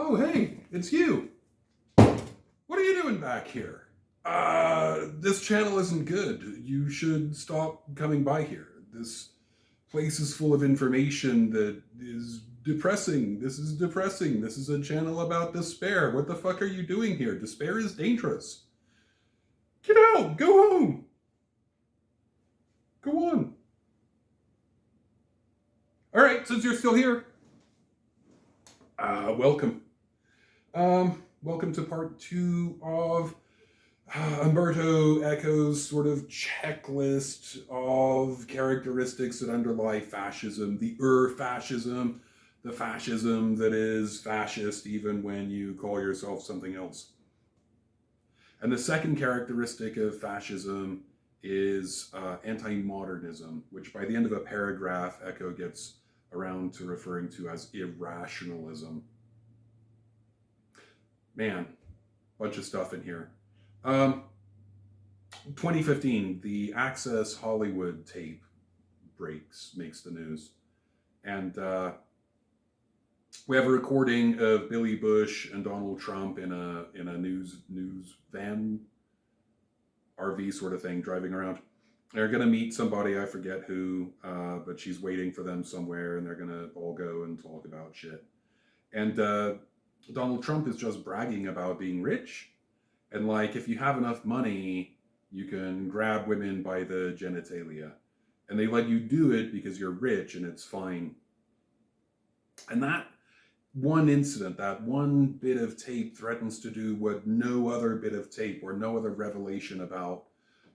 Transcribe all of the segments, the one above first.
Oh, hey, it's you. What are you doing back here? This channel isn't good. You should stop coming by here. This place is full of information that is depressing. This is depressing. This is a channel about despair. What the fuck are you doing here? Despair is dangerous. Get out! Go home! Go on. Alright, since you're still here, welcome. Welcome to part 2 of Umberto Eco's sort of checklist of characteristics that underlie fascism, the fascism, the fascism that is fascist even when you call yourself something else. And the second characteristic of fascism is anti-modernism, which by the end of a paragraph, Eco gets around to referring to as irrationalism. Man, bunch of stuff in here. 2015, the Access Hollywood tape makes the news. And we have a recording of Billy Bush and Donald Trump in a news van, RV sort of thing, driving around. They're going to meet somebody, I forget who, but she's waiting for them somewhere, and they're going to all go and talk about shit. And Donald Trump is just bragging about being rich. And like, if you have enough money, you can grab women by the genitalia. And they let you do it because you're rich and it's fine. And that one incident, that one bit of tape threatens to do what no other bit of tape or no other revelation about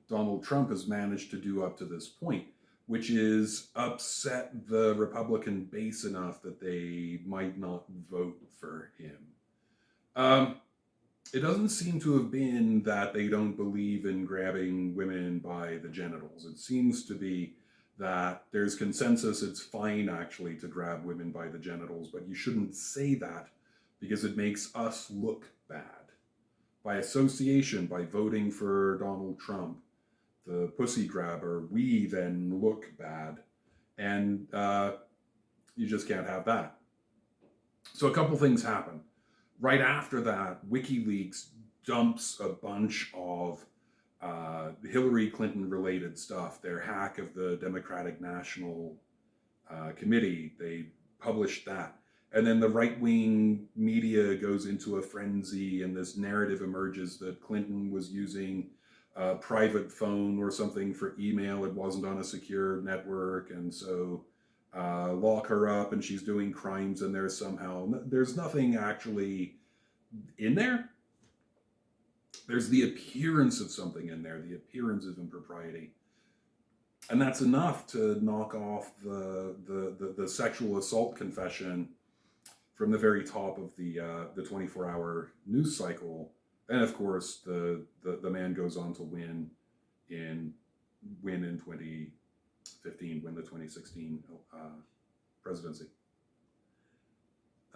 Donald Trump has managed to do up to this point, which is upset the Republican base enough that they might not vote for him. It doesn't seem to have been that they don't believe in grabbing women by the genitals. It seems to be that there's consensus it's fine actually to grab women by the genitals, but you shouldn't say that because it makes us look bad. By association, by voting for Donald Trump, the pussy grabber, we then look bad. And you just can't have that. So a couple things happen. Right after that, WikiLeaks dumps a bunch of Hillary Clinton related stuff, their hack of the Democratic National Committee. They published that. And then the right-wing media goes into a frenzy, and this narrative emerges that Clinton was using a private phone or something for email. It wasn't on a secure network, and so lock her up and she's doing crimes in there somehow. There's nothing actually in there. There's the appearance of something in there, the appearance of impropriety. And that's enough to knock off the sexual assault confession from the very top of the 24-hour news cycle. And of course, the man goes on to win in 2015, win the 2016 presidency.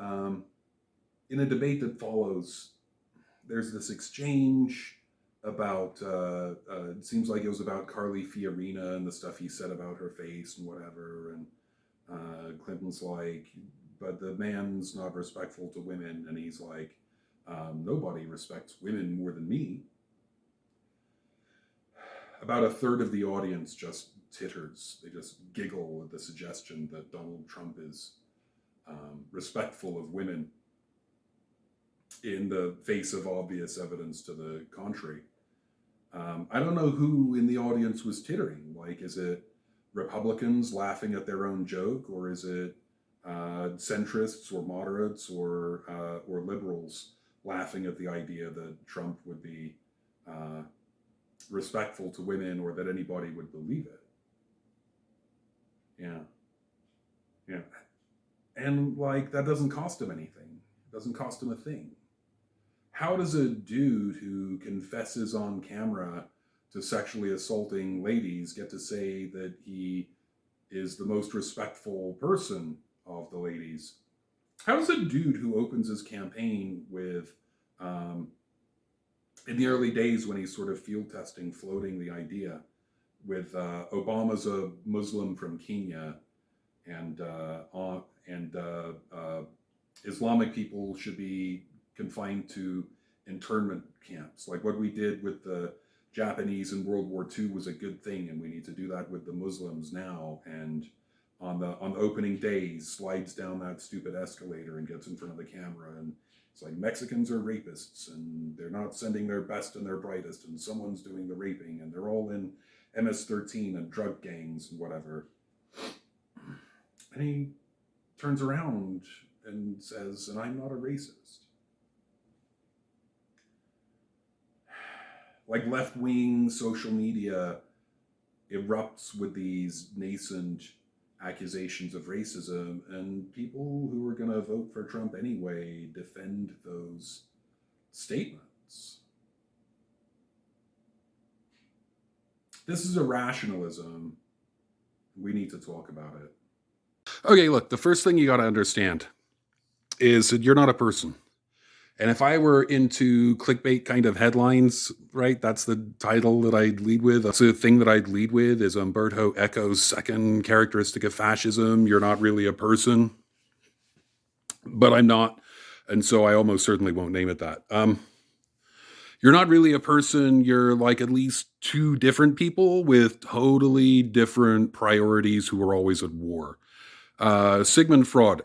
In a debate that follows, there's this exchange about, it seems like it was about Carly Fiorina and the stuff he said about her face and whatever, and Clinton's like, but the man's not respectful to women, and he's like, nobody respects women more than me. About a third of the audience just titters. They just giggle at the suggestion that Donald Trump is respectful of women in the face of obvious evidence to the contrary. I don't know who in the audience was tittering. Like, is it Republicans laughing at their own joke, or is it centrists or moderates or liberals laughing at the idea that Trump would be respectful to women, or that anybody would believe it? Yeah. And like, that doesn't cost him anything. It doesn't cost him a thing. How does a dude who confesses on camera to sexually assaulting ladies get to say that he is the most respectful person of the ladies? How does a dude who opens his campaign with, in the early days when he's sort of field testing, floating the idea with Obama's a Muslim from Kenya, and Islamic people should be confined to internment camps. Like what we did with the Japanese in World War II was a good thing, and we need to do that with the Muslims now. And on the opening day, slides down that stupid escalator and gets in front of the camera, and it's like Mexicans are rapists, and they're not sending their best and their brightest, and someone's doing the raping, and they're all in MS-13 and drug gangs and whatever. And he turns around and says, and I'm not a racist. Like left-wing social media erupts with these nascent accusations of racism, and people who are going to vote for Trump anyway defend those statements. This is irrationalism. We need to talk about it. Okay, look, the first thing you got to understand is that you're not a person. And if I were into clickbait kind of headlines, right, that's the title that I'd lead with. That's the thing that I'd lead with is Umberto Eco's second characteristic of fascism. You're not really a person. But I'm not. And so I almost certainly won't name it that. You're not really a person. You're like at least two different people with totally different priorities who are always at war. Sigmund Freud.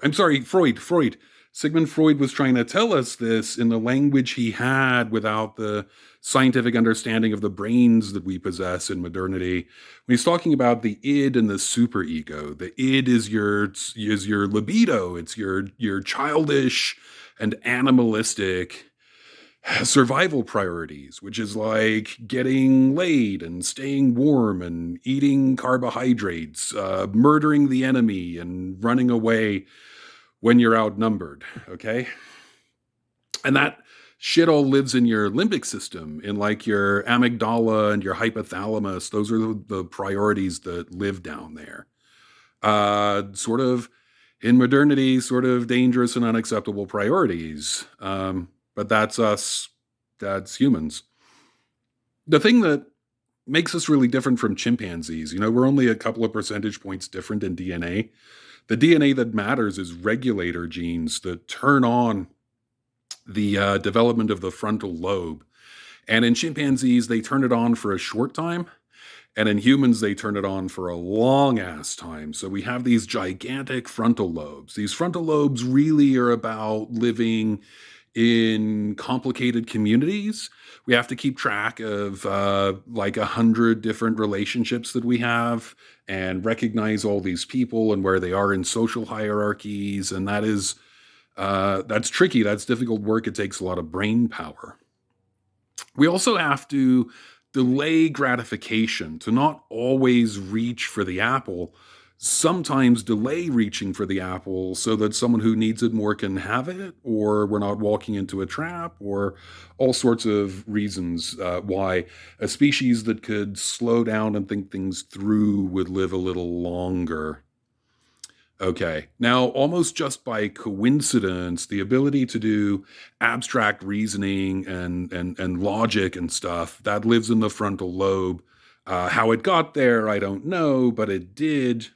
Sigmund Freud was trying to tell us this in the language he had without the scientific understanding of the brains that we possess in modernity. When he's talking about the id and the superego, the id is your libido. It's your childish and animalistic survival priorities, which is like getting laid and staying warm and eating carbohydrates, murdering the enemy and running away when you're outnumbered, okay? And that shit all lives in your limbic system, in like your amygdala and your hypothalamus. Those are the priorities that live down there. Sort of, in modernity, sort of dangerous and unacceptable priorities. But that's us, that's humans. The thing that makes us really different from chimpanzees, we're only a couple of percentage points different in DNA. The DNA that matters is regulator genes that turn on the development of the frontal lobe. And in chimpanzees, they turn it on for a short time. And in humans, they turn it on for a long ass time. So we have these gigantic frontal lobes. These frontal lobes really are about living in complicated communities. We have to keep track of like 100 different relationships that we have and recognize all these people and where they are in social hierarchies. And that's tricky. That's difficult work. It takes a lot of brain power. We also have to delay gratification, to not always reach for the apple, sometimes delay reaching for the apple so that someone who needs it more can have it, or we're not walking into a trap, or all sorts of reasons why a species that could slow down and think things through would live a little longer. Okay, now almost just by coincidence, the ability to do abstract reasoning and logic and stuff, that lives in the frontal lobe. How it got there, I don't know, but it did.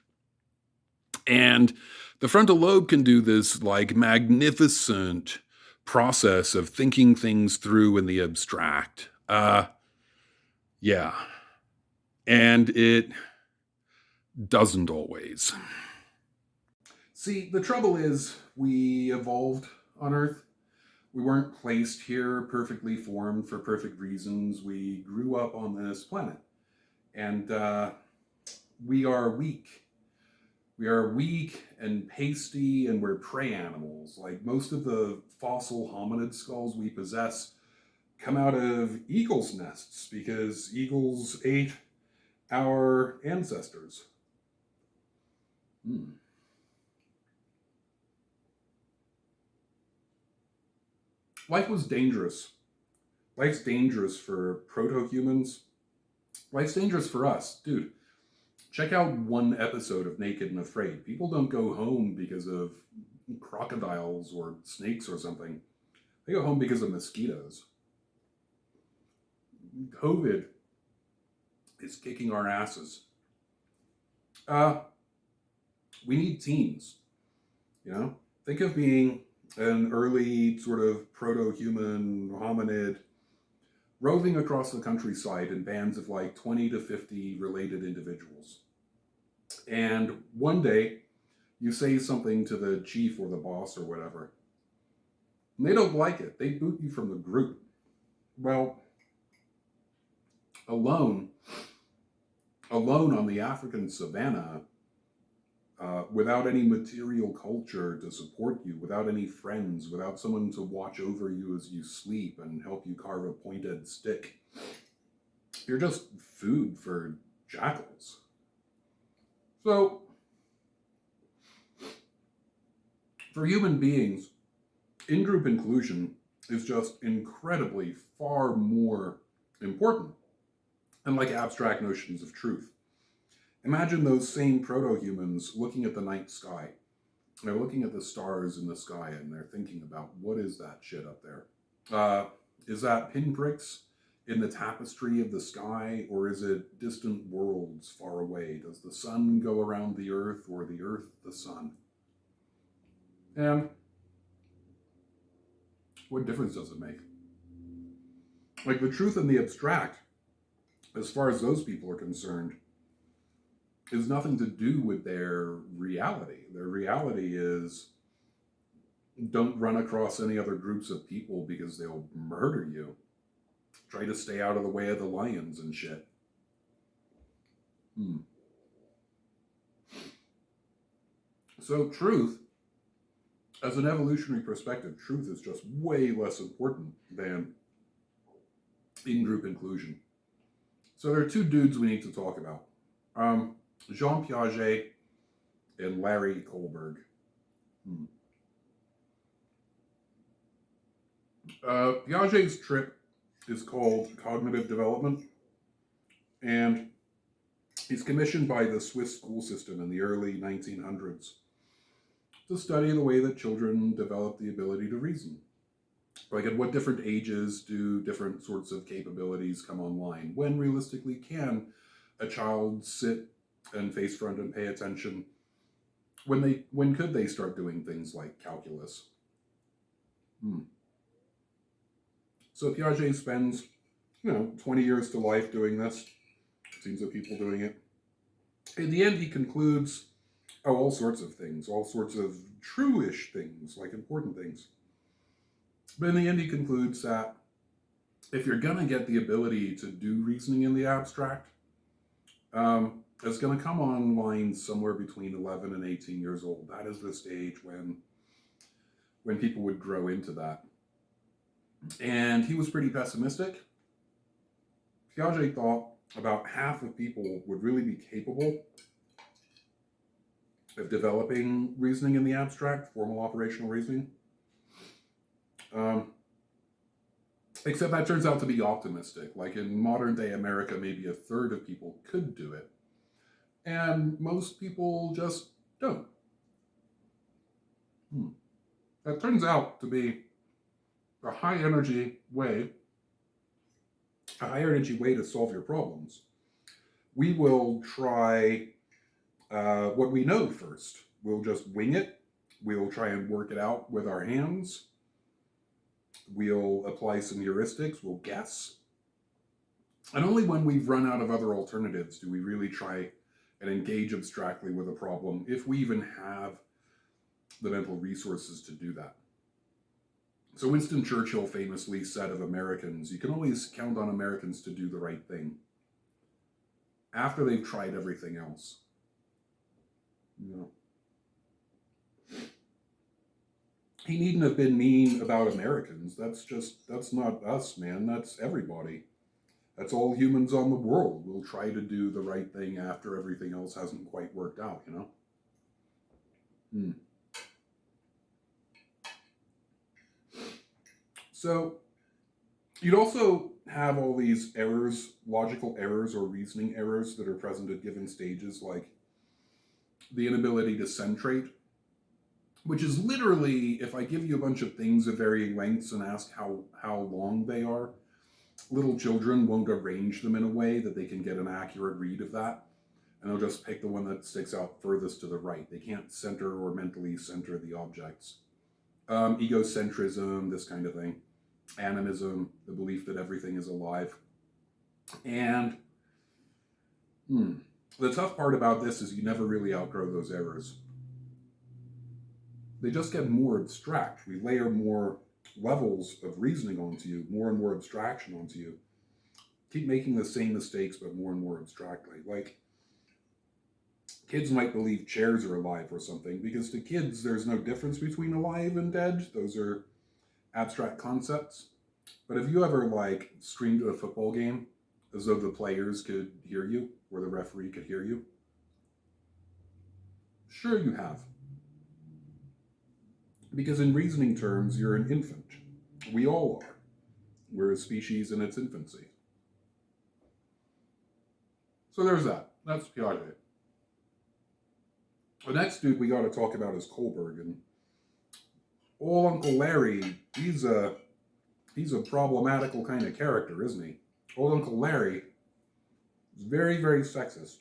And the frontal lobe can do this like magnificent process of thinking things through in the abstract. Yeah. And it doesn't always. See, the trouble is we evolved on Earth. We weren't placed here perfectly formed for perfect reasons. We grew up on this planet. And we are weak. We are weak and pasty, and we're prey animals. Like most of the fossil hominid skulls we possess come out of eagles' nests because eagles ate our ancestors. Life was dangerous. Life's dangerous for proto-humans. Life's dangerous for us. Dude, check out one episode of Naked and Afraid. People don't go home because of crocodiles or snakes or something. They go home because of mosquitoes. COVID is kicking our asses. We need teams. Think of being an early sort of proto-human hominid roving across the countryside in bands of like 20 to 50 related individuals. And one day, you say something to the chief or the boss or whatever, and they don't like it. They boot you from the group. Well, alone on the African savannah, without any material culture to support you, without any friends, without someone to watch over you as you sleep and help you carve a pointed stick, you're just food for jackals. So, for human beings, in-group inclusion is just incredibly far more important than like abstract notions of truth. Imagine those same proto-humans looking at the night sky. They're looking at the stars in the sky and they're thinking about, what is that shit up there? Is that pinpricks in the tapestry of the sky, or is it distant worlds far away? Does the sun go around the earth, or the earth the sun? And what difference does it make? Like, the truth and the abstract, as far as those people are concerned, is nothing to do with their reality. Their reality is, don't run across any other groups of people because they'll murder you. Try to stay out of the way of the lions and shit. So truth, as an evolutionary perspective, truth is just way less important than in-group inclusion. So there are two dudes we need to talk about. Jean Piaget and Larry Kohlberg. Piaget's trip is called Cognitive Development, and he's commissioned by the Swiss school system in the early 1900s to study the way that children develop the ability to reason. Like, at what different ages do different sorts of capabilities come online? When realistically can a child sit and face front and pay attention? When could they start doing things like calculus? So Piaget spends, 20 years to life doing this. Seems of people doing it. In the end, he concludes, all sorts of things, all sorts of true-ish things, like important things. But in the end, he concludes that if you're going to get the ability to do reasoning in the abstract, it's going to come online somewhere between 11 and 18 years old. That is the stage when people would grow into that. And he was pretty pessimistic. Piaget thought about half of people would really be capable of developing reasoning in the abstract, formal operational reasoning. Except that turns out to be optimistic. Like, in modern day America, maybe a third of people could do it. And most people just don't. That turns out to be a high energy way to solve your problems. We will try what we know first. We'll just wing it. We'll try and work it out with our hands. We'll apply some heuristics. We'll guess. And only when we've run out of other alternatives do we really try and engage abstractly with a problem, if we even have the mental resources to do that. So Winston Churchill famously said of Americans, you can always count on Americans to do the right thing after they've tried everything else. He needn't have been mean about Americans. That's not us, man. That's everybody. That's all humans on the world. Will try to do the right thing after everything else hasn't quite worked out, So you'd also have all these errors, logical errors or reasoning errors that are present at given stages, like the inability to centrate, which is literally, if I give you a bunch of things of varying lengths and ask how long they are, little children won't arrange them in a way that they can get an accurate read of that. And they'll just pick the one that sticks out furthest to the right. They can't center or mentally center the objects. Egocentrism, this kind of thing. Animism, the belief that everything is alive. And the tough part about this is you never really outgrow those errors. They just get more abstract. We layer more levels of reasoning onto you, more and more abstraction onto you. Keep making the same mistakes, but more and more abstractly. Like, kids might believe chairs are alive or something, because to kids, there's no difference between alive and dead. Those are abstract concepts. But have you ever, like, streamed a football game as though the players could hear you, or the referee could hear you? Sure you have. Because in reasoning terms, you're an infant. We all are. We're a species in its infancy. So there's that. That's Piaget. The next dude we got to talk about is Kohlberg. And old Uncle Larry, he's a problematical kind of character, isn't he? Old Uncle Larry is very, very sexist.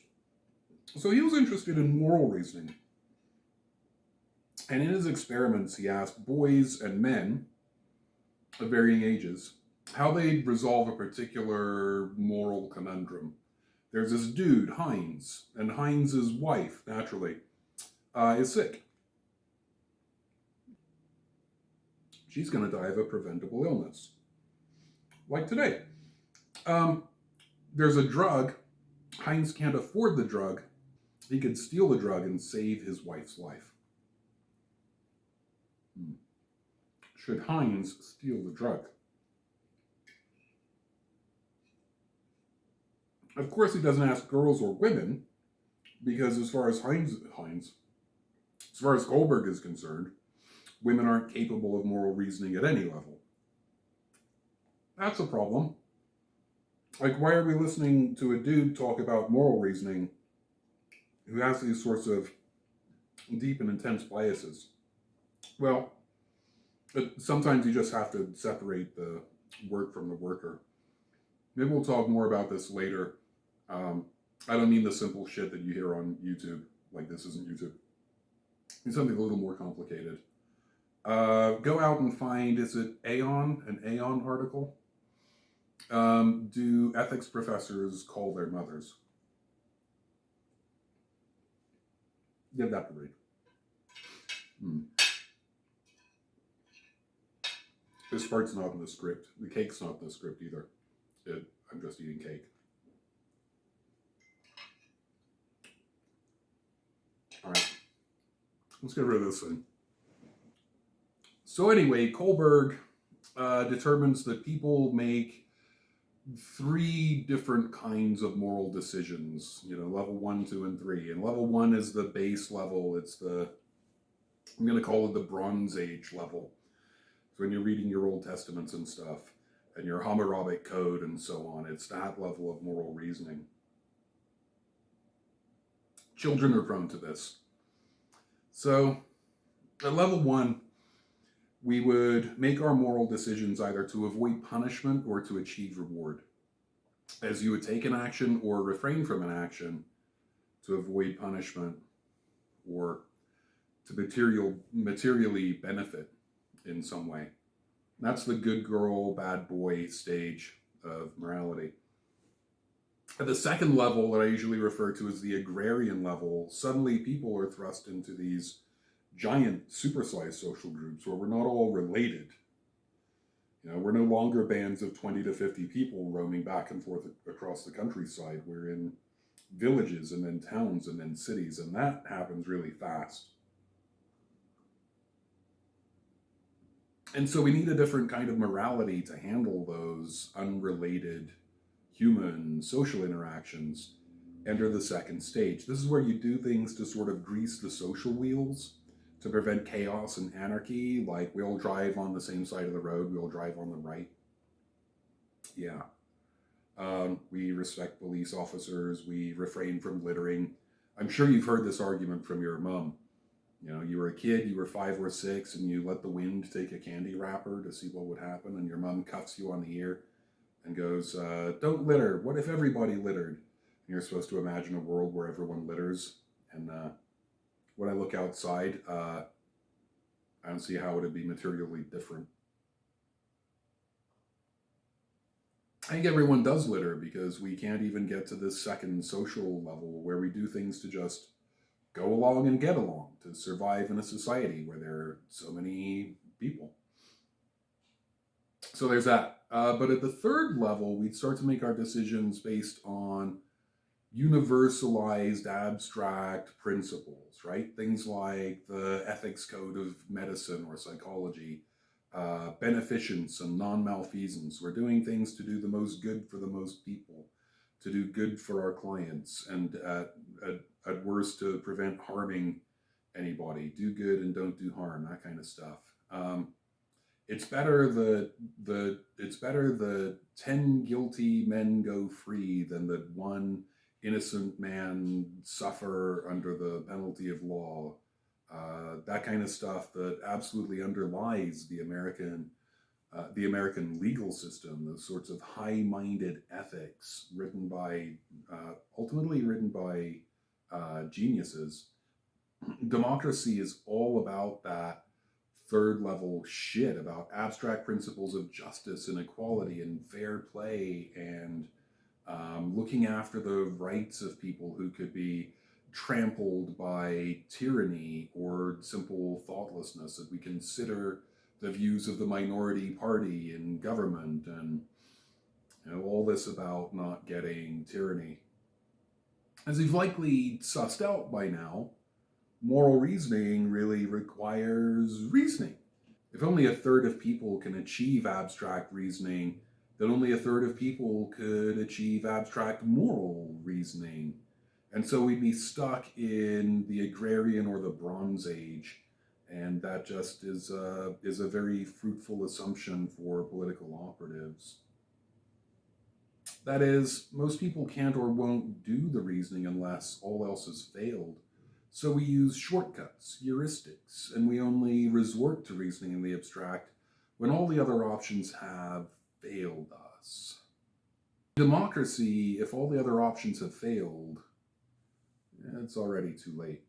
So he was interested in moral reasoning. And in his experiments, he asked boys and men of varying ages how they'd resolve a particular moral conundrum. There's this dude, Heinz, and Heinz's wife, naturally, is sick. She's going to die of a preventable illness. Like today. There's a drug. Heinz can't afford the drug. He could steal the drug and save his wife's life. Should Heinz steal the drug? Of course, he doesn't ask girls or women, because as far as as far as Kohlberg is concerned, women aren't capable of moral reasoning at any level. That's a problem. Like, why are we listening to a dude talk about moral reasoning who has these sorts of deep and intense biases? Well, sometimes you just have to separate the work from the worker. Maybe we'll talk more about this later. I don't mean the simple shit that you hear on YouTube. Like, this isn't YouTube. It's something a little more complicated. Go out and find, is it Aeon? An Aeon article? Do ethics professors call their mothers? Give that to read. This part's not in the script. The cake's not in the script either. I'm just eating cake. All right. Let's get rid of this thing. So anyway, Kohlberg determines that people make 3 different kinds of moral decisions, level 1, 2, and 3. And level 1 is the base level. It's I'm going to call it the Bronze Age level. So when you're reading your Old Testaments and stuff, and your Hammurabic Code and so on, it's that level of moral reasoning. Children are prone to this. So at level 1, we would make our moral decisions either to avoid punishment or to achieve reward. As you would take an action or refrain from an action to avoid punishment or to materially benefit in some way. That's the good girl, bad boy stage of morality. At the second level that I usually refer to as the agrarian level, suddenly people are thrust into these giant supersized social groups where we're not all related. We're no longer bands of 20 to 50 people roaming back and forth across the countryside. We're in villages and then towns and then cities, and that happens really fast. And so we need a different kind of morality to handle those unrelated human social interactions. Enter the second stage. This is where you do things to sort of grease the social wheels to prevent chaos and anarchy. Like, we all drive on the same side of the road. We all drive on the right. Yeah. We respect police officers. We refrain from littering. I'm sure you've heard this argument from your mom. You were a kid, you were 5 or 6, and you let the wind take a candy wrapper to see what would happen, and your mom cuffs you on the ear and goes, don't litter. What if everybody littered? And you're supposed to imagine a world where everyone litters. And when I look outside, I don't see how it would be materially different. I think everyone does litter because we can't even get to this second social level where we do things to just go along and get along, to survive in a society where there are so many people. So there's that. But at the third level, we'd start to make our decisions based on universalized abstract principles, right? Things like the ethics code of medicine or psychology, beneficence and non malfeasance. We're doing things to do the most good for the most people, to do good for our clients, and at worst, to prevent harming anybody. Do good and don't do harm, that kind of stuff. It's better the 10 guilty men go free than that one innocent man suffer under the penalty of law. That kind of stuff that absolutely underlies the American legal system. Those sorts of high-minded ethics ultimately written by geniuses. Democracy is all about that third level shit, about abstract principles of justice and equality and fair play, and looking after the rights of people who could be trampled by tyranny or simple thoughtlessness, that we consider the views of the minority party in government, and all this about not getting tyranny. As you've likely sussed out by now, moral reasoning really requires reasoning. If only a third of people can achieve abstract reasoning, then only a third of people could achieve abstract moral reasoning. And so we'd be stuck in the agrarian or the Bronze Age. And that just is a very fruitful assumption for political operatives. That is, most people can't or won't do the reasoning unless all else has failed. So we use shortcuts, heuristics, and we only resort to reasoning in the abstract when all the other options have failed us. Democracy, if all the other options have failed, it's already too late.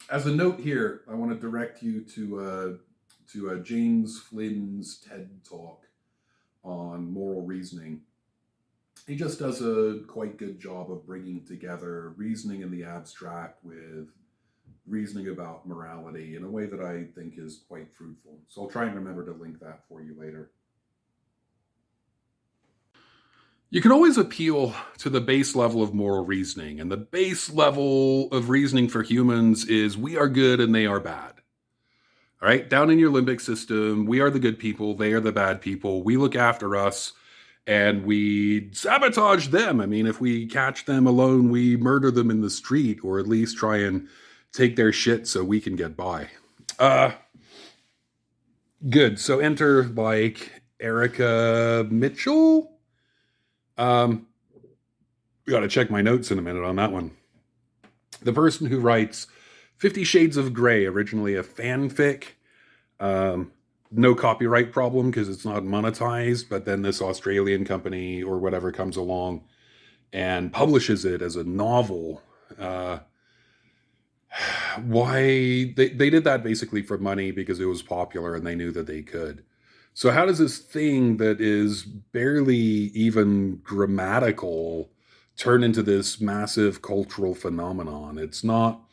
As a note here, I want to direct you to James Flynn's TED Talk on moral reasoning. He just does a quite good job of bringing together reasoning in the abstract with reasoning about morality in a way that I think is quite fruitful. So I'll try and remember to link that for you later. You can always appeal to the base level of moral reasoning, and the base level of reasoning for humans is we are good and they are bad. All right, down in your limbic system, we are the good people, they are the bad people. We look after us and we sabotage them. I mean, if we catch them alone, we murder them in the street, or at least try and take their shit so we can get by. Good. So enter like Erica Mitchell. Got to check my notes in a minute on that one. The person who writes 50 Shades of Grey, originally a fanfic. No copyright problem because it's not monetized, but then this Australian company or whatever comes along and publishes it as a novel. Why they did that basically for money because it was popular and they knew that they could. So how does this thing that is barely even grammatical turn into this massive cultural phenomenon? It's not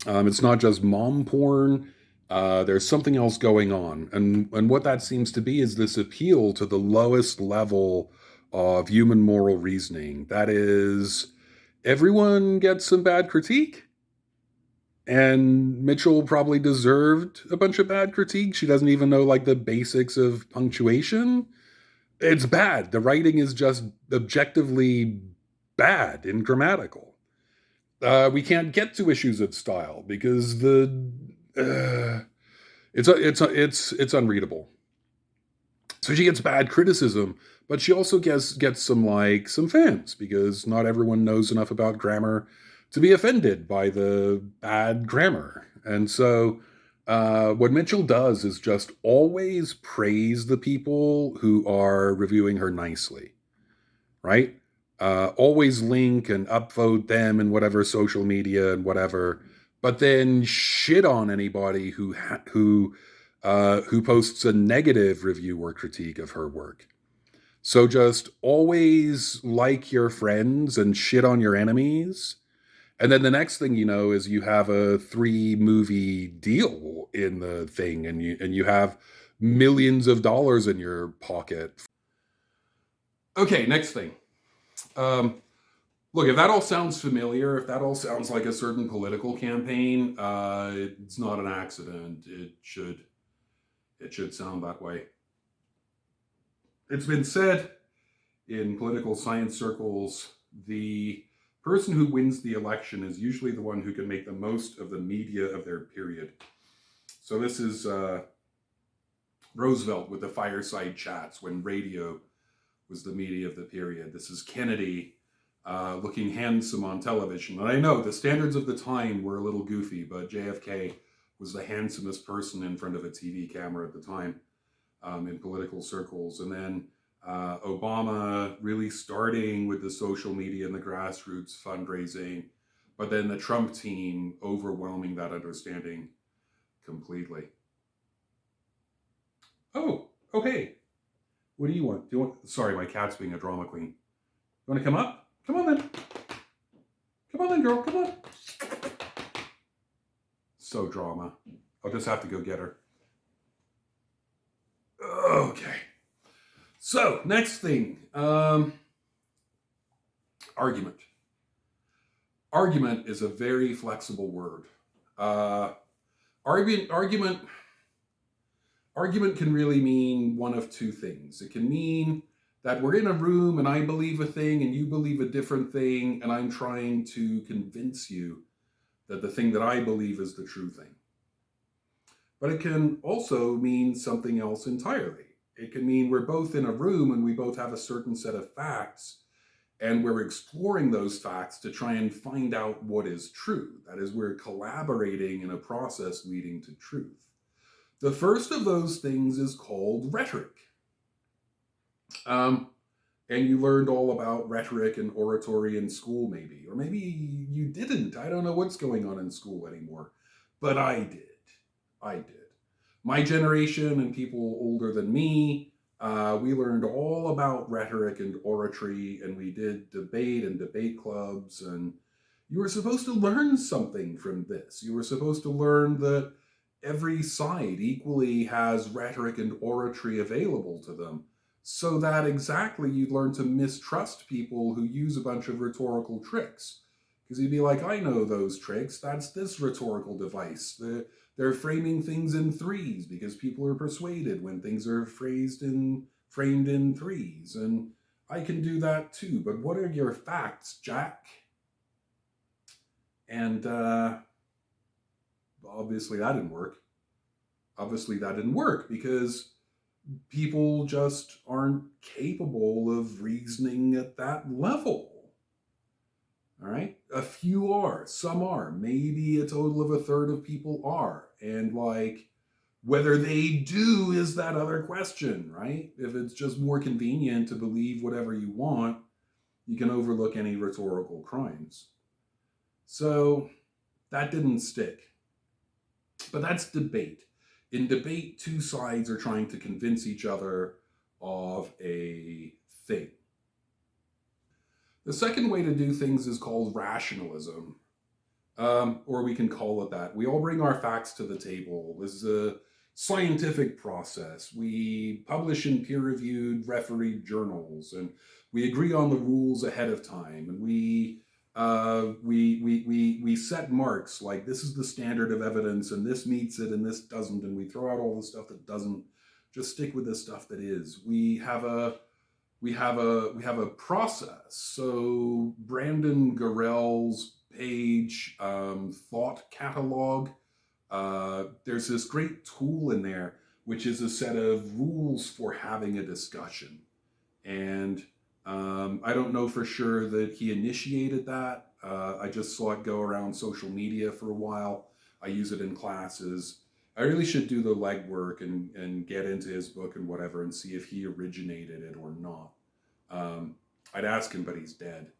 just mom porn. There's something else going on, and what that seems to be is this appeal to the lowest level of human moral reasoning. That is, everyone gets some bad critique. And Mitchell probably deserved a bunch of bad critique. She doesn't even know like the basics of punctuation. It's bad. The writing is just objectively bad and grammatical. We can't get to issues of style because it's unreadable. So she gets bad criticism, but she also gets some fans because not everyone knows enough about grammar to be offended by the bad grammar. And so what Mitchell does is just always praise the people who are reviewing her nicely, right? always link and upvote them in whatever social media and whatever, but then shit on anybody who posts a negative review or critique of her work. So just always like your friends and shit on your enemies. And then the next thing you know is you have a 3-movie deal in the thing, and you have millions of dollars in your pocket. Okay, next thing. Look, if that all sounds familiar, if that all sounds like a certain political campaign, it's not an accident. It should sound that way. It's been said in political science circles, the person who wins the election is usually the one who can make the most of the media of their period. So this is Roosevelt with the fireside chats when radio was the media of the period. This is Kennedy looking handsome on television. And I know the standards of the time were a little goofy, but JFK was the handsomest person in front of a TV camera at the time in political circles. And then Obama really starting with the social media and the grassroots fundraising, but then the Trump team overwhelming that understanding completely. Oh, hey. What do you want? Sorry, my cat's being a drama queen. You want to come up? Come on then. Come on then, girl. Come on. So drama. I'll just have to go get her. Okay. So, next thing. Argument. Argument is a very flexible word. Argument can really mean one of two things. It can mean that we're in a room and I believe a thing and you believe a different thing, and I'm trying to convince you that the thing that I believe is the true thing. But it can also mean something else entirely. It can mean we're both in a room and we both have a certain set of facts, and we're exploring those facts to try and find out what is true. That is, we're collaborating in a process leading to truth. The first of those things is called rhetoric. And you learned all about rhetoric and oratory in school, maybe. Or maybe you didn't. I don't know what's going on in school anymore. But I did. My generation and people older than me, we learned all about rhetoric and oratory, and we did debate and debate clubs. And you were supposed to learn something from this. You were supposed to learn that every side equally has rhetoric and oratory available to them, so that exactly you'd learn to mistrust people who use a bunch of rhetorical tricks. Because you'd be like, I know those tricks, that's this rhetorical device. They're framing things in threes because people are persuaded when things are framed in threes. And I can do that too, but what are your facts, Jack? And obviously that didn't work because people just aren't capable of reasoning at that level. All right? A few are, some are, maybe a total of a third of people are. And whether they do is that other question, right? If it's just more convenient to believe whatever you want, you can overlook any rhetorical crimes. So that didn't stick. But that's debate. In debate, two sides are trying to convince each other of a thing. The second way to do things is called rationalism, or we can call it that. We all bring our facts to the table. This is a scientific process. We publish in peer-reviewed, refereed journals, and we agree on the rules ahead of time, and we set marks like this is the standard of evidence and this meets it and this doesn't, and we throw out all the stuff that doesn't. Just stick with the stuff that is. We have a process. So Brandon Garrell's page, thought catalog, there's this great tool in there which is a set of rules for having a discussion. And I don't know for sure that he initiated that. I just saw it go around social media for a while. I use it in classes. I really should do the legwork and get into his book and whatever and see if he originated it or not. I'd ask him, but he's dead.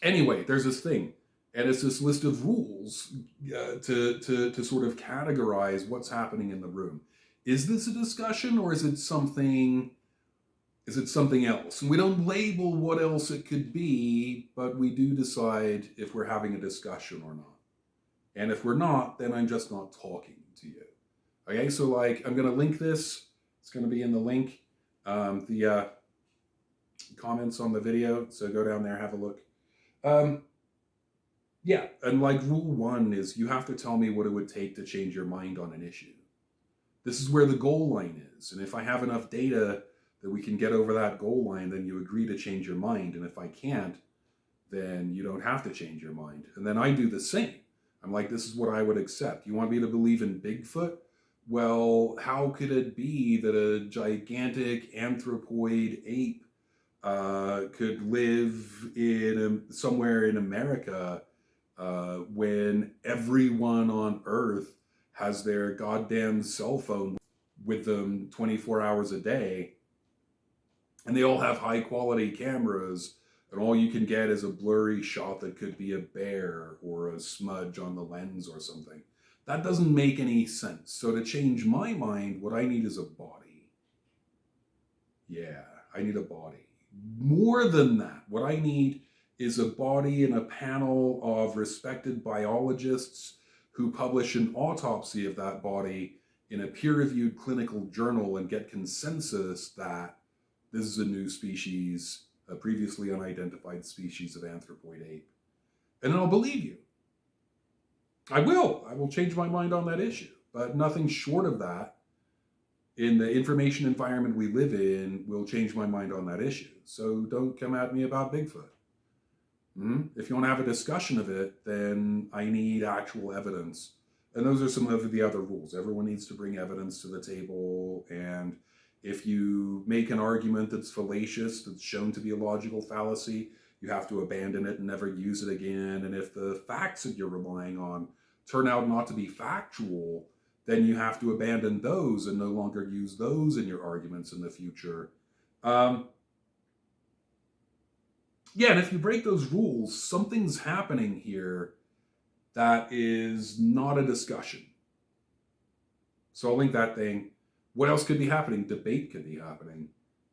Anyway, there's this thing, and it's this list of rules to sort of categorize what's happening in the room. Is this a discussion, or is it something? Is it something else? And we don't label what else it could be, but we do decide if we're having a discussion or not. And if we're not, then I'm just not talking to you. Okay, so like I'm going to link this. It's going to be in the link, the comments on the video. So go down there, have a look. Yeah, and like rule 1 is you have to tell me what it would take to change your mind on an issue. This is where the goal line is. And if I have enough data that we can get over that goal line, then you agree to change your mind. And if I can't, then you don't have to change your mind. And then I do the same. I'm like, this is what I would accept. You want me to believe in Bigfoot? Well, how could it be that a gigantic anthropoid ape could live somewhere in America when everyone on Earth has their goddamn cell phone with them 24 hours a day, and they all have high quality cameras, and all you can get is a blurry shot that could be a bear or a smudge on the lens or something. That doesn't make any sense. So to change my mind, what I need is a body. Yeah, I need a body. More than that, what I need is a body and a panel of respected biologists who publish an autopsy of that body in a peer-reviewed clinical journal and get consensus that this is a new species, a previously unidentified species of anthropoid ape. And then I'll believe you. I will change my mind on that issue. But nothing short of that, in the information environment we live in, will change my mind on that issue. So don't come at me about Bigfoot. If you want to have a discussion of it, then I need actual evidence. And those are some of the other rules. Everyone needs to bring evidence to the table. And if you make an argument that's fallacious, that's shown to be a logical fallacy, you have to abandon it and never use it again. And if the facts that you're relying on turn out not to be factual, then you have to abandon those and no longer use those in your arguments in the future. Yeah, and if you break those rules, something's happening here that is not a discussion. So I'll link that thing. What else could be happening? Debate could be happening.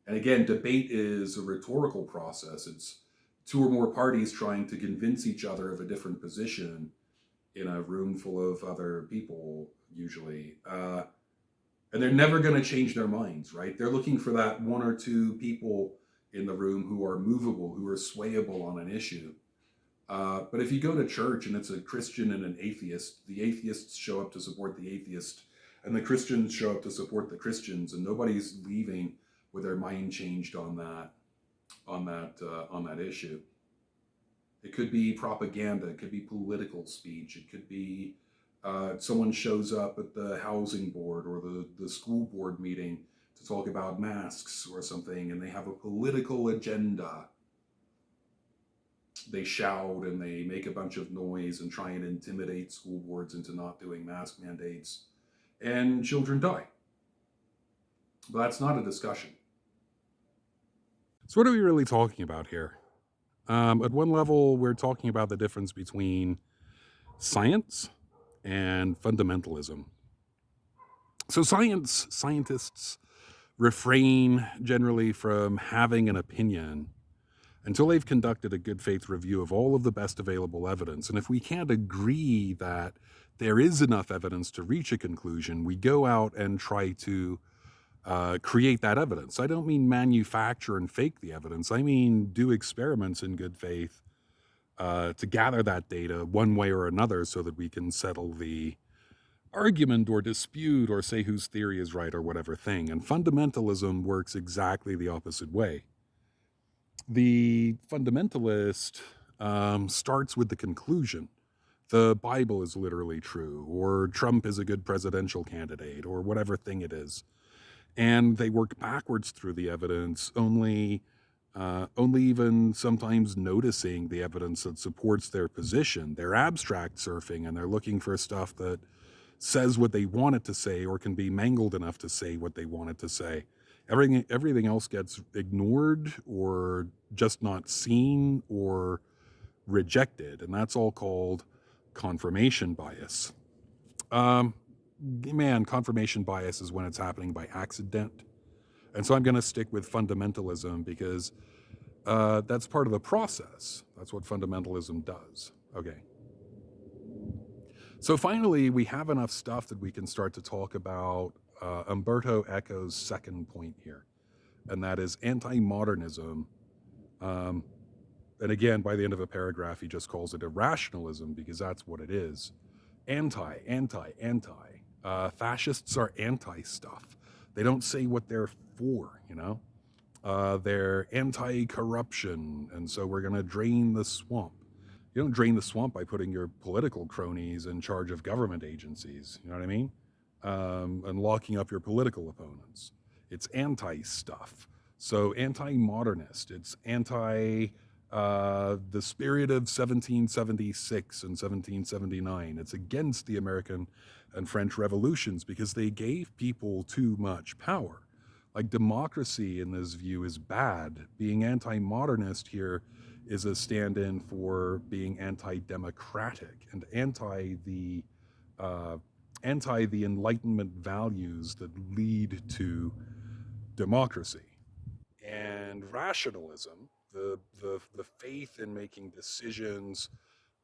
And again, debate is a rhetorical process. It's two or more parties trying to convince each other of a different position in a room full of other people, usually. And they're never going to change their minds, right? They're looking for that one or two people in the room who are movable, who are swayable on an issue. But if you go to church and it's a Christian and an atheist, the atheists show up to support the atheist, and the Christians show up to support the Christians, and nobody's leaving with their mind changed on that issue. It could be propaganda, it could be political speech, it could be someone shows up at the housing board or the school board meeting to talk about masks or something, and they have a political agenda. They shout and they make a bunch of noise and try and intimidate school boards into not doing mask mandates, and children die. But that's not a discussion. So what are we really talking about here? At one level, we're talking about the difference between science and fundamentalism. So scientists refrain generally from having an opinion until they've conducted a good faith review of all of the best available evidence. And if we can't agree that there is enough evidence to reach a conclusion, we go out and try to create that evidence. I don't mean manufacture and fake the evidence. I mean do experiments in good faith to gather that data one way or another so that we can settle the argument or dispute or say whose theory is right or whatever thing. And fundamentalism works exactly the opposite way. The fundamentalist starts with the conclusion. The Bible is literally true, or Trump is a good presidential candidate, or whatever thing it is. And they work backwards through the evidence, only even sometimes noticing the evidence that supports their position. They're abstract surfing, and they're looking for stuff that says what they want it to say or can be mangled enough to say what they want it to say. Everything else gets ignored or just not seen or rejected, and that's all called confirmation bias. Um, Man, confirmation bias is when it's happening by accident. And so I'm going to stick with fundamentalism because that's part of the process. That's what fundamentalism does. Okay. So finally, we have enough stuff that we can start to talk about Umberto Eco's second point here, and that is anti-modernism. Um, and again, by the end of a paragraph, he just calls it irrationalism because that's what it is. Anti, anti, anti. Fascists are anti stuff. They don't say what they're for, you know? They're anti corruption, and so we're going to drain the swamp. You don't drain the swamp by putting your political cronies in charge of government agencies, you know what I mean? And locking up your political opponents. It's anti stuff. So anti modernist, it's anti the spirit of 1776 and 1779. It's against the American and French revolutions because they gave people too much power. Like democracy in this view is bad. Being anti-modernist here is a stand-in for being anti-democratic and anti the Enlightenment values that lead to democracy. And rationalism, the faith in making decisions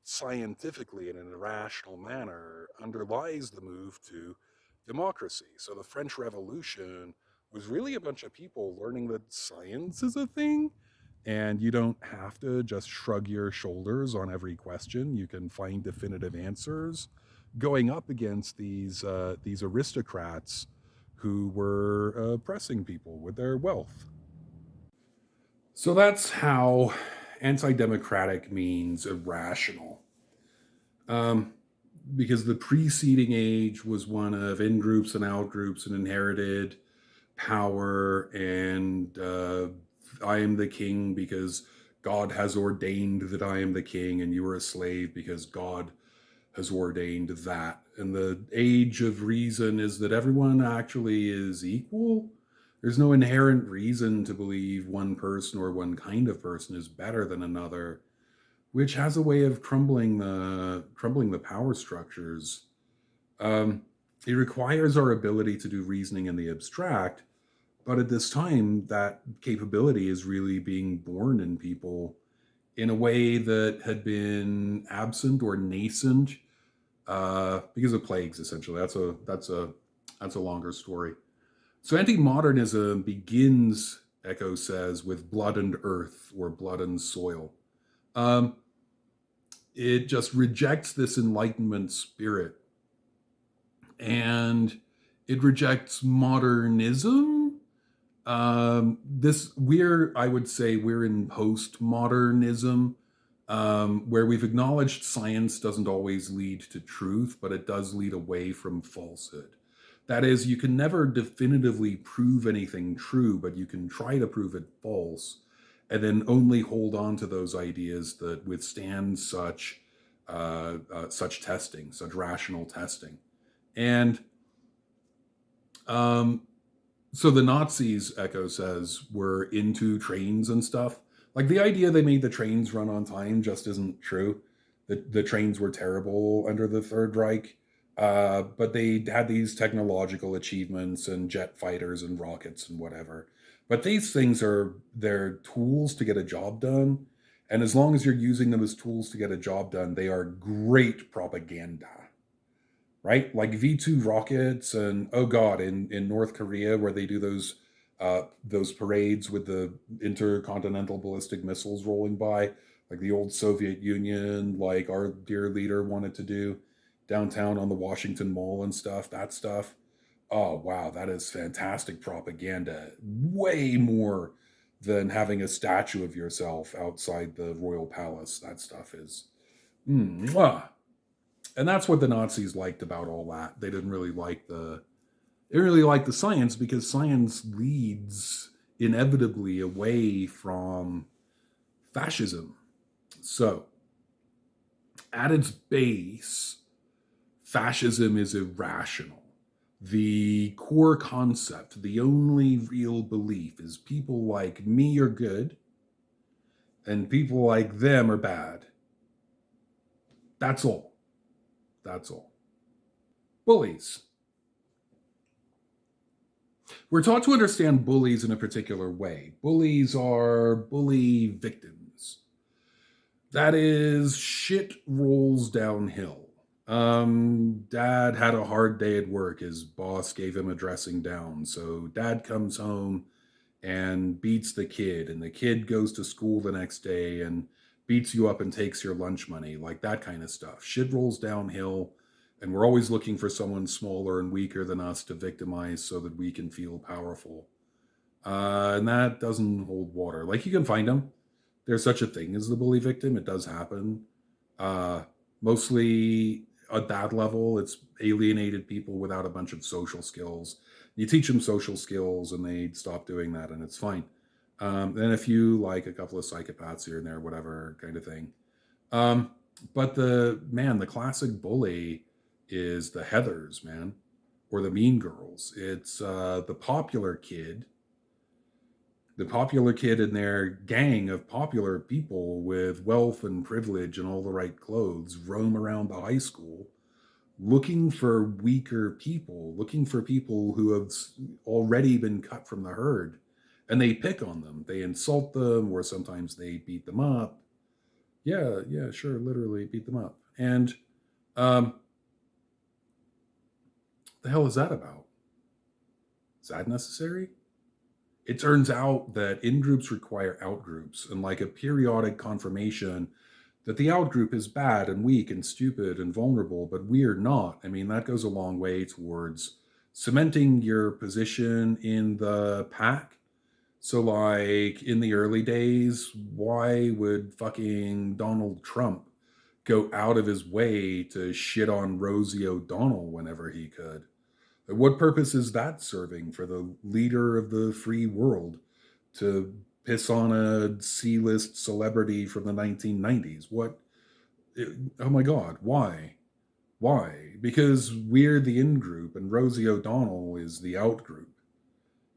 scientifically in an irrational manner, underlies the move to democracy. So the French Revolution was really a bunch of people learning that science is a thing, and you don't have to just shrug your shoulders on every question. You can find definitive answers, going up against these aristocrats who were oppressing people with their wealth. So that's how anti-democratic means irrational. Um, because the preceding age was one of in groups and out groups and inherited power, and I am the king because God has ordained that I am the king, and you are a slave because God has ordained that. And the age of reason is that everyone actually is equal. There's no inherent reason to believe one person or one kind of person is better than another, which has a way of crumbling the power structures. Um, it requires our ability to do reasoning in the abstract, but at this time, that capability is really being born in people in a way that had been absent or nascent because of plagues. Essentially, that's a longer story. So anti-modernism begins, Eco says, with blood and earth or blood and soil. Um, it just rejects this Enlightenment spirit, and it rejects modernism. I would say we're in postmodernism, where we've acknowledged science doesn't always lead to truth, but it does lead away from falsehood. That is, you can never definitively prove anything true, but you can try to prove it false, and then only hold on to those ideas that withstand such testing, such rational testing. And um, so the Nazis, Eco says, were into trains and stuff. Like the idea they made the trains run on time just isn't true. The trains were terrible under the Third Reich, but they had these technological achievements and jet fighters and rockets and whatever. But these things are they're tools to get a job done, and as long as you're using them as tools to get a job done, they are great propaganda, right? Like V2 rockets, and oh god, in North Korea where they do those parades with the intercontinental ballistic missiles rolling by, like the old Soviet Union, like our dear leader wanted to do downtown on the Washington Mall and stuff. That stuff. Oh wow, that is fantastic propaganda. Way more than having a statue of yourself outside the royal palace. That stuff is. Mwah. And that's what the Nazis liked about all that. They didn't really like the science because science leads inevitably away from fascism. So, at its base, fascism is irrational. The core concept, the only real belief is people like me are good and people like them are bad. That's all. That's all. Bullies. We're taught to understand bullies in a particular way. Bullies are bully victims. That is, shit rolls downhill. Dad had a hard day at work. His boss gave him a dressing down. So dad comes home and beats the kid, and the kid goes to school the next day and beats you up and takes your lunch money, like that kind of stuff. Shit rolls downhill, and we're always looking for someone smaller and weaker than us to victimize so that we can feel powerful. And that doesn't hold water. Like, you can find them. There's such a thing as the bully victim. It does happen. Uh, Mostly at that level, it's alienated people without a bunch of social skills. You teach them social skills and they stop doing that, and it's fine. Then a few, like a couple of psychopaths here and there, whatever kind of thing. Um, but the classic bully is the Heathers, man, or the Mean Girls. It's the popular kid in their gang of popular people with wealth and privilege and all the right clothes roam around the high school looking for weaker people, looking for people who have already been cut from the herd. And they pick on them. They insult them, or sometimes they beat them up. Yeah, yeah, sure, literally beat them up. And um, the hell is that about? Is that necessary? It turns out that in groups require out groups, and like a periodic confirmation that the out group is bad and weak and stupid and vulnerable, but we're not. I mean, that goes a long way towards cementing your position in the pack. So, like in the early days, why would fucking Donald Trump go out of his way to shit on Rosie O'Donnell whenever he could? What purpose is that serving for the leader of the free world to piss on a C-list celebrity from the 1990s? What? Oh my God, why? Why? Because we're the in group and Rosie O'Donnell is the out group.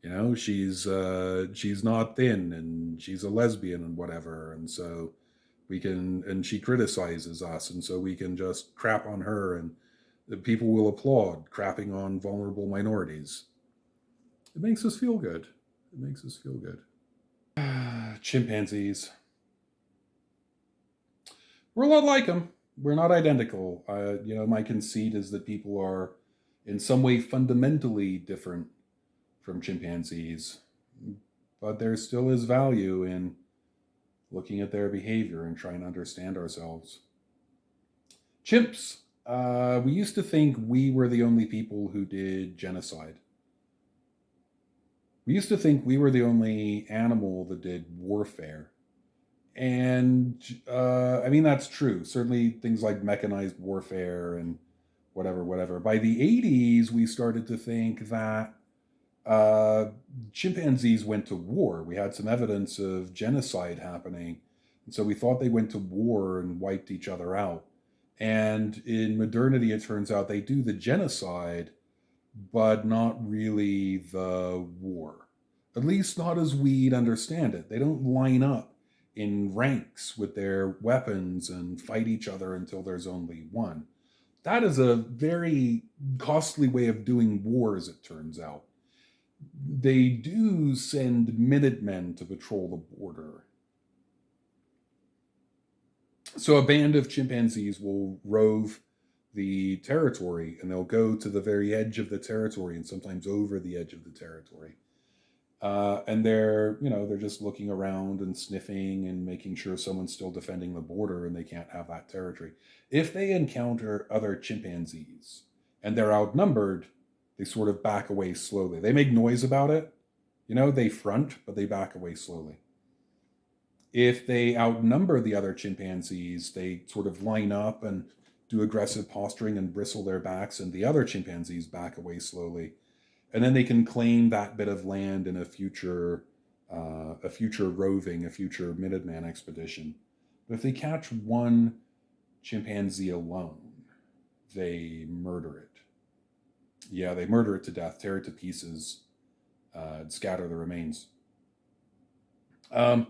You know, she's not thin and she's a lesbian and whatever, and so we can, and she criticizes us, and so we can just crap on her, and the people will applaud crapping on vulnerable minorities. It makes us feel good. It makes us feel good. Chimpanzees. We're a lot like them. We're not identical. My conceit is that people are in some way fundamentally different from chimpanzees, but there still is value in looking at their behavior and trying to understand ourselves. Chimps. We used to think we were the only people who did genocide. We used to think we were the only animal that did warfare. And I mean, that's true. Certainly things like mechanized warfare and whatever. By the 80s, we started to think that uh, chimpanzees went to war. We had some evidence of genocide happening. And so we thought they went to war and wiped each other out. And in modernity, it turns out they do the genocide, but not really the war. At least not as we'd understand it. They don't line up in ranks with their weapons and fight each other until there's only one. That is a very costly way of doing war, as it turns out. They do send Minutemen to patrol the border. So a band of chimpanzees will rove the territory, and they'll go to the very edge of the territory and sometimes over the edge of the territory. And they're just looking around and sniffing and making sure someone's still defending the border and they can't have that territory. If they encounter other chimpanzees and they're outnumbered, they sort of back away slowly. They make noise about it. They front, but they back away slowly. If they outnumber the other chimpanzees, they sort of line up and do aggressive posturing and bristle their backs, and the other chimpanzees back away slowly. And then they can claim that bit of land in a future roving, a future Minuteman expedition. But if they catch one chimpanzee alone, they murder it. Yeah, they murder it to death, tear it to pieces, and scatter the remains. Um,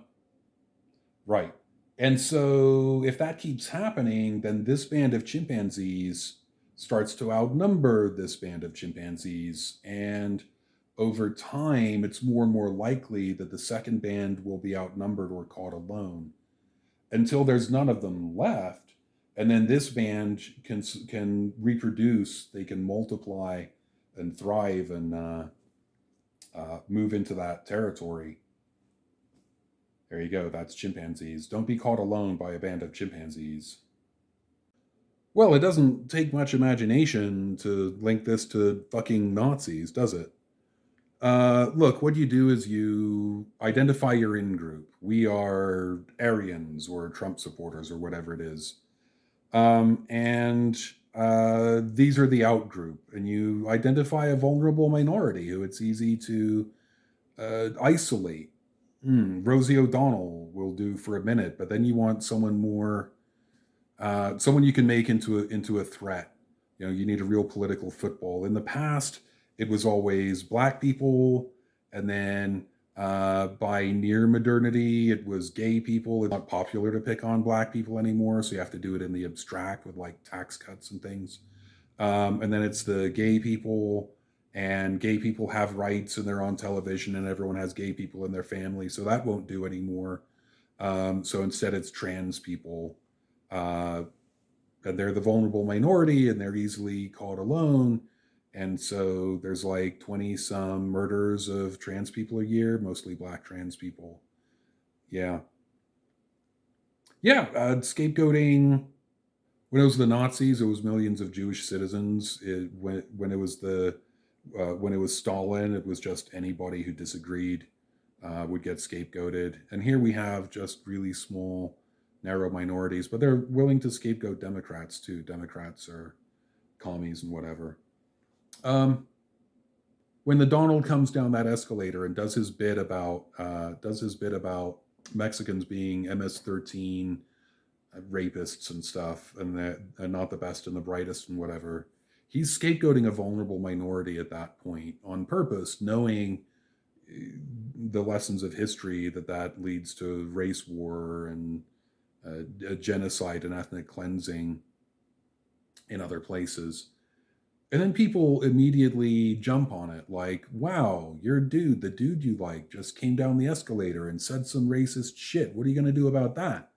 right. And so, if that keeps happening, then this band of chimpanzees starts to outnumber this band of chimpanzees. And over time, it's more and more likely that the second band will be outnumbered or caught alone until there's none of them left. And then this band can reproduce, they can multiply and thrive and move into that territory. There you go. That's chimpanzees. Don't be caught alone by a band of chimpanzees. Well, it doesn't take much imagination to link this to fucking Nazis, does it? Look, what you do is you identify your in group. We are Aryans or Trump supporters or whatever it is. And these are the out group. And you identify a vulnerable minority who it's easy to isolate. Rosie O'Donnell will do for a minute, but then you want someone more, someone you can make into a threat. You know, you need a real political football. In the past, it was always black people, and then by near modernity, it was gay people. It's not popular to pick on black people anymore, so you have to do it in the abstract with like tax cuts and things. And then it's the gay people, and gay people have rights and they're on television, and everyone has gay people in their family, so that won't do anymore. So instead, it's trans people. Uh, and they're the vulnerable minority and they're easily caught alone. And so there's like 20 some murders of trans people a year, mostly black trans people. Yeah. Yeah. Scapegoating. When it was the Nazis, it was millions of Jewish citizens. When it was when it was Stalin, it was just anybody who disagreed would get scapegoated. And here we have just really small, narrow minorities, but they're willing to scapegoat Democrats too. Democrats are commies and whatever. Um, when the Donald comes down that escalator and does his bit about Mexicans being MS-13 rapists and stuff, and that and not the best and the brightest and whatever. He's scapegoating a vulnerable minority at that point on purpose, knowing the lessons of history that leads to race war and a genocide and ethnic cleansing in other places. And then people immediately jump on it like, wow, your dude, the dude you like, just came down the escalator and said some racist shit. What are you going to do about that?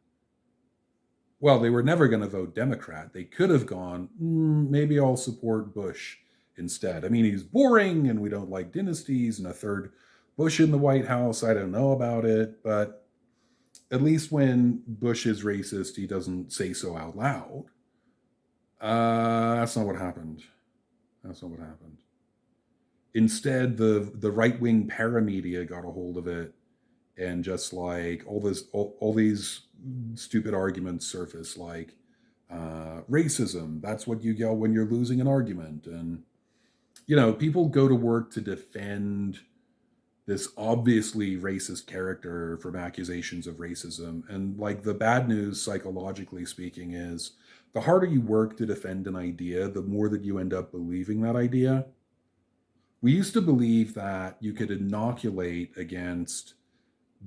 Well, they were never going to vote Democrat. They could have gone, maybe I'll support Bush instead. I mean, he's boring and we don't like dynasties and a third Bush in the White House. I don't know about it, but at least when Bush is racist, he doesn't say so out loud. That's not what happened. That's not what happened. Instead, the right wing paramedia got a hold of it, and just like all these stupid arguments surface, like racism. That's what you yell when you're losing an argument, and people go to work to defend this obviously racist character from accusations of racism. And like the bad news, psychologically speaking, is the harder you work to defend an idea, the more that you end up believing that idea. We used to believe that you could inoculate against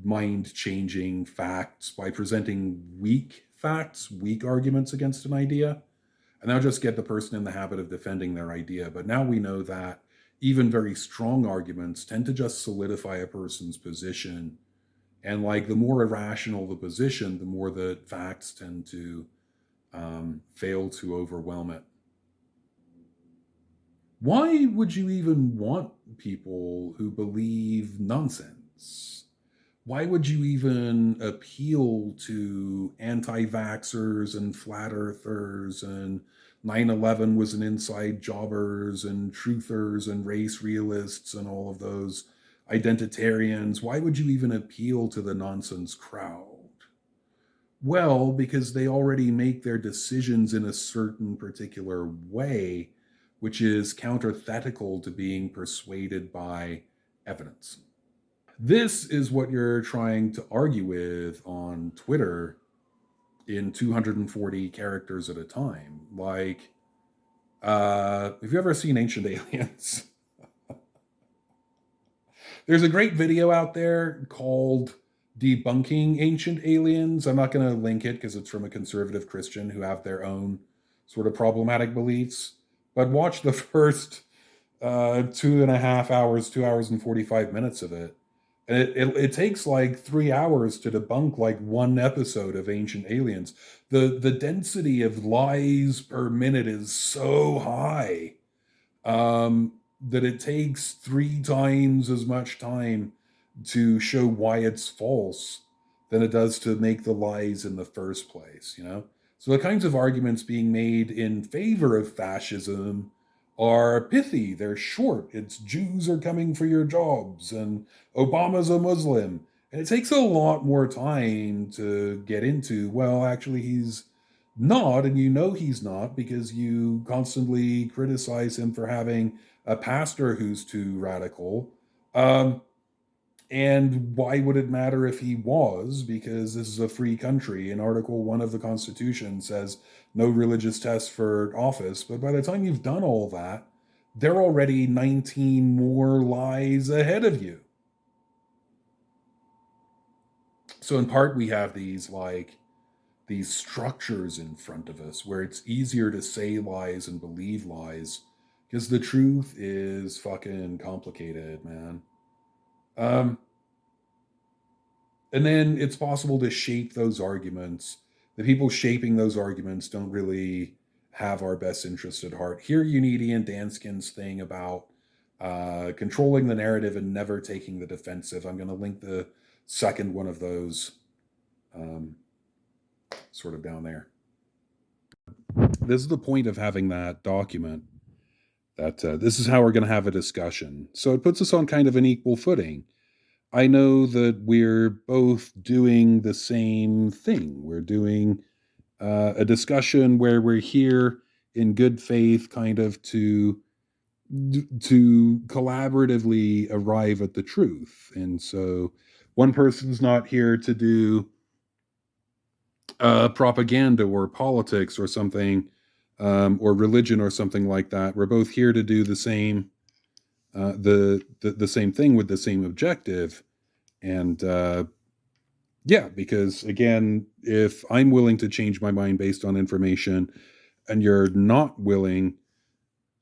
mind changing facts by presenting weak facts, weak arguments against an idea, and that'll just get the person in the habit of defending their idea. But now we know that even very strong arguments tend to just solidify a person's position. And like the more irrational the position, the more the facts tend to fail to overwhelm it. Why would you even want people who believe nonsense? Why would you even appeal to anti vaxxers and flat earthers and 9/11 was an inside jobbers and truthers and race realists and all of those identitarians? Why would you even appeal to the nonsense crowd? Well, because they already make their decisions in a certain particular way, which is counterthetical to being persuaded by evidence. This is what you're trying to argue with on Twitter in 240 characters at a time. Like, Have you ever seen Ancient Aliens? There's a great video out there called Debunking Ancient Aliens. I'm not going to link it because it's from a conservative Christian who have their own sort of problematic beliefs. But watch the first 2.5 hours, 2 hours and 45 minutes of it. And it takes like 3 hours to debunk like one episode of Ancient Aliens. The density of lies per minute is so high, that it takes 3 times as much time to show why it's false than it does to make the lies in the first place, you know? So the kinds of arguments being made in favor of fascism are pithy, they're short. It's Jews are coming for your jobs and Obama's a Muslim. And it takes a lot more time to get into, well, actually, he's not, and you know he's not because you constantly criticize him for having a pastor who's too radical. Um, and why would it matter if he was? Because this is a free country, and Article 1 of the Constitution says no religious test for office. But by the time you've done all that, they're already 19 more lies ahead of you. So in part, we have these structures in front of us where it's easier to say lies and believe lies because the truth is fucking complicated, man. Um, and then it's possible to shape those arguments. The people shaping those arguments don't really have our best interest at heart. Here, you need Ian Danskin's thing about controlling the narrative and never taking the defensive. I'm going to link the second one of those um, sort of down there. This is the point of having that document, that this is how we're going to have a discussion. So it puts us on kind of an equal footing. I know that we're both doing the same thing. We're doing a discussion where we're here in good faith, kind of to collaboratively arrive at the truth. And so one person's not here to do propaganda or politics or something, or religion or something like that. We're both here to do the same, the same thing with the same objective. And yeah, because again, if I'm willing to change my mind based on information, and you're not willing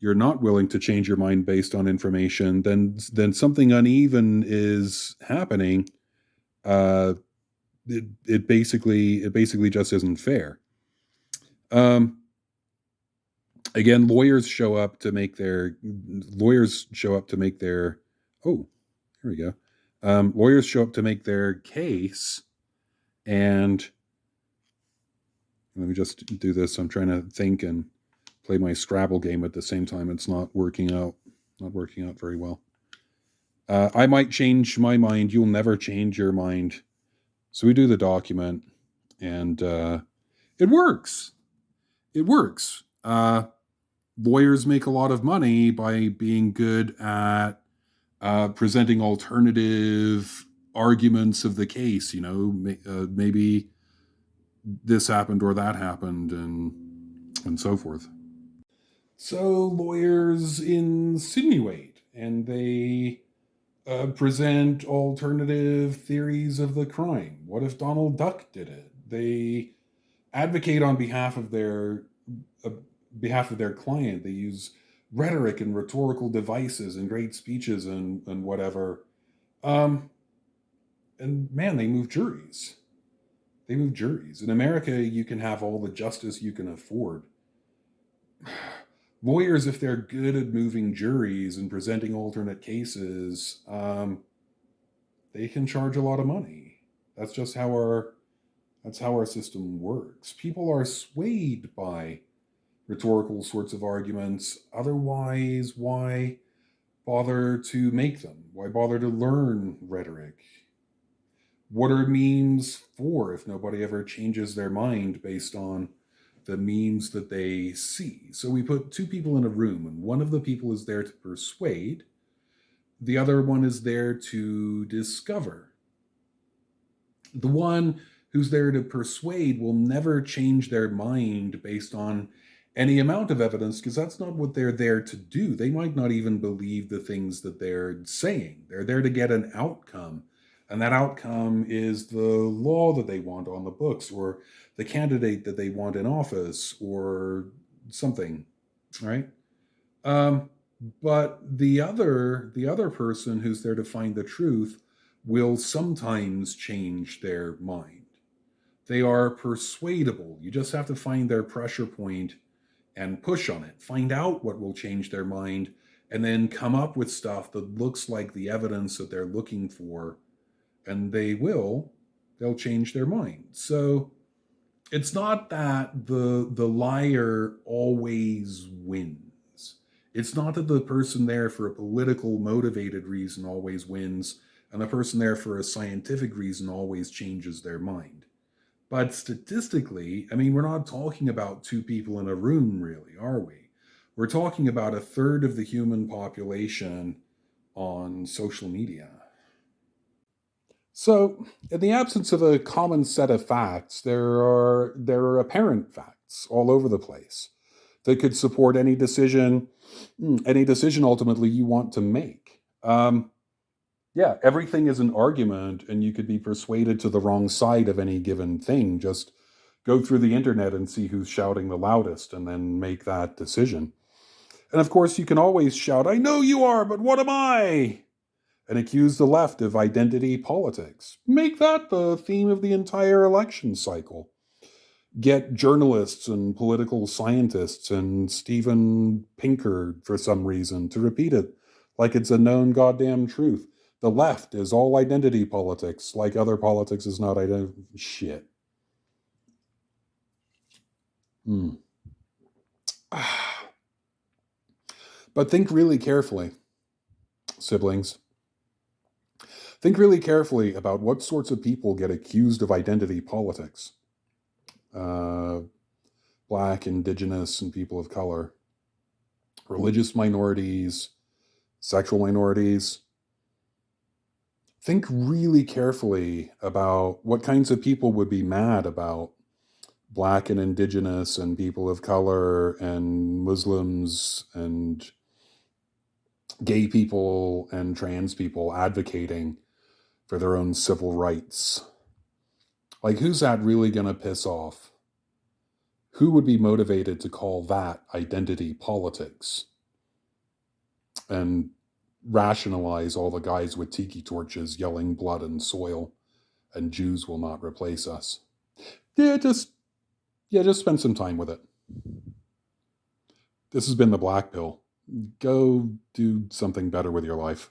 to change your mind based on information, then something uneven is happening. Uh, it basically just isn't fair. Um, Again, lawyers show up to make their oh, here we go. Lawyers show up to make their case, and let me just do this. I'm trying to think and play my Scrabble game at the same time. It's not working out very well. I might change my mind. You'll never change your mind. So we do the document, and it works. It works. Lawyers make a lot of money by being good at presenting alternative arguments of the case. You know, maybe this happened or that happened, and so forth. So lawyers insinuate and they present alternative theories of the crime. What if Donald Duck did it? They advocate on uh, behalf of their client. They use rhetoric and rhetorical devices and great speeches and whatever. Um, and man, they move juries. They move juries. In America, you can have all the justice you can afford. Lawyers, if they're good at moving juries and presenting alternate cases, they can charge a lot of money. That's just that's how our system works. People are swayed by rhetorical sorts of arguments. Otherwise, why bother to make them? Why bother to learn rhetoric? What are memes for if nobody ever changes their mind based on the memes that they see? So we put two people in a room, and one of the people is there to persuade, the other one is there to discover. The one who's there to persuade will never change their mind based on any amount of evidence, because that's not what they're there to do. They might not even believe the things that they're saying. They're there to get an outcome. And that outcome is the law that they want on the books, or the candidate that they want in office, or something, right? Um, but the other person who's there to find the truth will sometimes change their mind. They are persuadable. You just have to find their pressure point and push on it. Find out what will change their mind, and then come up with stuff that looks like the evidence that they're looking for, and they'll change their mind. So it's not that the liar always wins. It's not that the person there for a political motivated reason always wins, and the person there for a scientific reason always changes their mind. But statistically, I mean, we're not talking about two people in a room, really, are we? We're talking about a third of the human population on social media. So, in the absence of a common set of facts, there are apparent facts all over the place that could support any decision ultimately you want to make. Yeah, everything is an argument, and you could be persuaded to the wrong side of any given thing. Just go through the internet and see who's shouting the loudest, and then make that decision. And of course, you can always shout, "I know you are, but what am I?" and accuse the left of identity politics. Make that the theme of the entire election cycle. Get journalists and political scientists and Steven Pinker, for some reason, to repeat it like it's a known goddamn truth. The left is all identity politics, like other politics is not identity. Shit. Hmm. But think really carefully, siblings. Think really carefully about what sorts of people get accused of identity politics. Uh, Black, indigenous, and people of color, religious minorities, sexual minorities. Think really carefully about what kinds of people would be mad about Black and indigenous and people of color and Muslims and gay people and trans people advocating for their own civil rights. Like, who's that really going to piss off? Who would be motivated to call that identity politics and rationalize all the guys with tiki torches yelling blood and soil and Jews will not replace us? Yeah, just spend some time with it. This has been the Black Pill. Go do something better with your life.